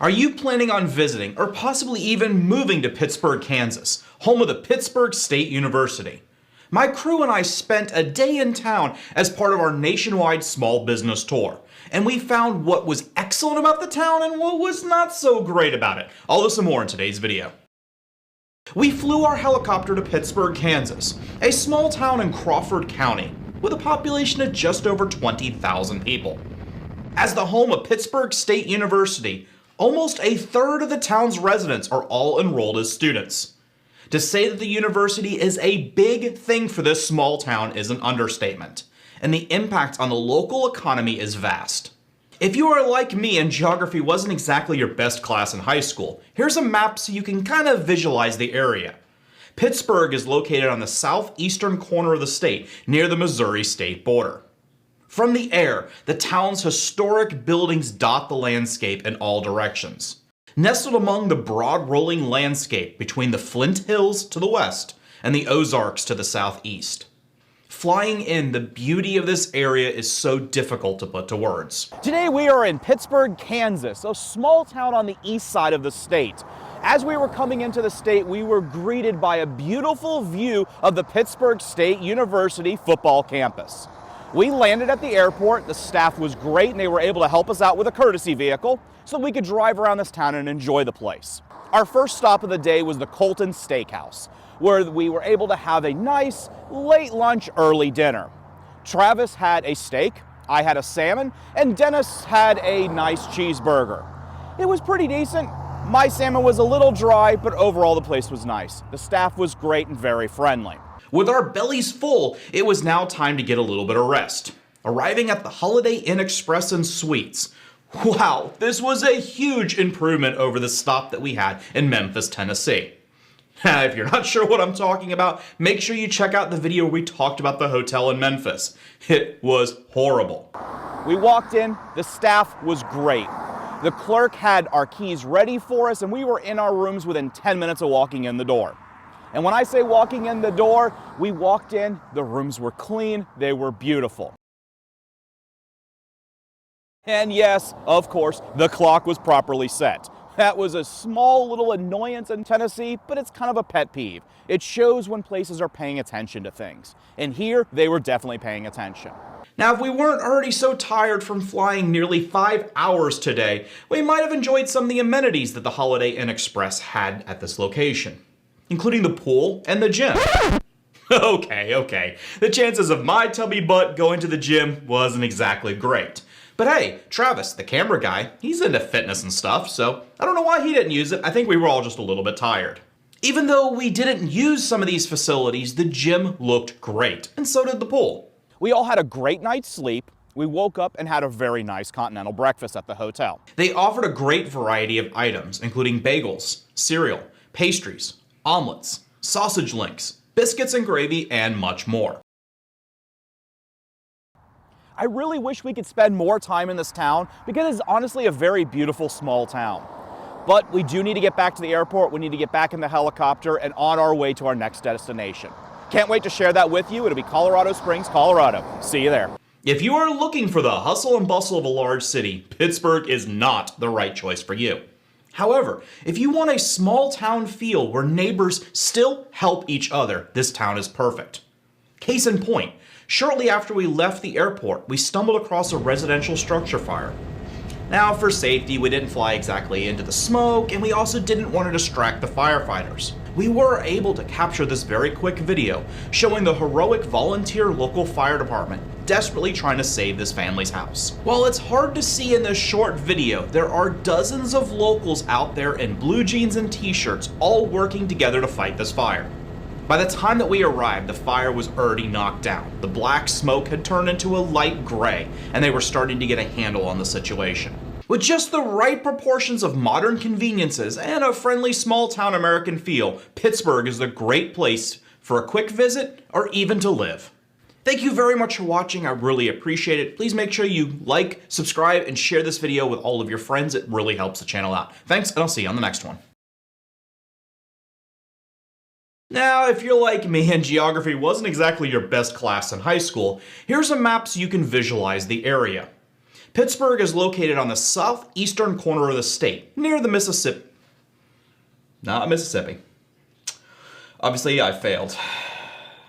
Are you planning on visiting or possibly even moving to Pittsburg, Kansas, home of the Pittsburg State University? My crew and I spent a day in town as part of our nationwide small business tour, and we found what was excellent about the town and what was not so great about it. All this and more in today's video. We flew our helicopter to Pittsburg, Kansas, a small town in Crawford County, with a population of just over 20,000 people. As the home of Pittsburg State University, almost a third of the town's residents are all enrolled as students. To say that the university is a big thing for this small town is an understatement, and the impact on the local economy is vast. If you are like me and geography wasn't exactly your best class in high school, here's a map so you can kind of visualize the area. Pittsburg is located on the southeastern corner of the state, near the Missouri state border. From the air, the town's historic buildings dot the landscape in all directions. Nestled among the broad rolling landscape between the Flint Hills to the west and the Ozarks to the southeast. Flying in, the beauty of this area is so difficult to put to words. Today we are in Pittsburg, Kansas, a small town on the east side of the state. As we were coming into the state, we were greeted by a beautiful view of the Pittsburg State University football campus. We landed at the airport, the staff was great, and they were able to help us out with a courtesy vehicle so we could drive around this town and enjoy the place. Our first stop of the day was the Colton Steakhouse, where we were able to have a nice late lunch, early dinner. Travis had a steak, I had a salmon, and Dennis had a nice cheeseburger. It was pretty decent. My salmon was a little dry, but overall the place was nice. The staff was great and very friendly. With our bellies full, it was now time to get a little bit of rest. Arriving at the Holiday Inn Express and Suites. Wow, this was a huge improvement over the stop that we had in Memphis, Tennessee. If you're not sure what I'm talking about, make sure you check out the video where we talked about the hotel in Memphis. It was horrible. We walked in, the staff was great. The clerk had our keys ready for us, and we were in our rooms within 10 minutes of walking in the door. And when I say walking in the door, we walked in, the rooms were clean, they were beautiful. And yes, of course, the clock was properly set. That was a small little annoyance in Tennessee, but it's kind of a pet peeve. It shows when places are paying attention to things. And here, they were definitely paying attention. Now, if we weren't already so tired from flying nearly 5 hours today, we might have enjoyed some of the amenities that the Holiday Inn Express had at this location, including the pool and the gym. Okay. The chances of my tubby butt going to the gym wasn't exactly great. But hey, Travis, the camera guy, he's into fitness and stuff, so I don't know why he didn't use it. I think we were all just a little bit tired. Even though we didn't use some of these facilities, the gym looked great, and so did the pool. We all had a great night's sleep. We woke up and had a very nice continental breakfast at the hotel. They offered a great variety of items, including bagels, cereal, pastries, omelets, sausage links, biscuits and gravy, and much more. I really wish we could spend more time in this town because it's honestly a very beautiful small town. But we do need to get back to the airport, we need to get back in the helicopter and on our way to our next destination. Can't wait to share that with you. It'll be Colorado Springs, Colorado. See you there. If you are looking for the hustle and bustle of a large city, Pittsburg is not the right choice for you. However, if you want a small town feel where neighbors still help each other, this town is perfect. Case in point, shortly after we left the airport, we stumbled across a residential structure fire. Now, for safety, we didn't fly exactly into the smoke, and we also didn't want to distract the firefighters. We were able to capture this very quick video showing the heroic volunteer local fire department desperately trying to save this family's house. While it's hard to see in this short video, there are dozens of locals out there in blue jeans and t-shirts all working together to fight this fire. By the time that we arrived, the fire was already knocked down. The black smoke had turned into a light gray, and they were starting to get a handle on the situation. With just the right proportions of modern conveniences and a friendly small-town American feel, Pittsburg is a great place for a quick visit or even to live. Thank you very much for watching. I really appreciate it. Please make sure you like, subscribe, and share this video with all of your friends. It really helps the channel out. Thanks, and I'll see you on the next one. Now, if you're like me and geography wasn't exactly your best class in high school, here's a map so you can visualize the area. Pittsburg is located on the southeastern corner of the state, near the Mississippi. Not Mississippi. Obviously, I failed.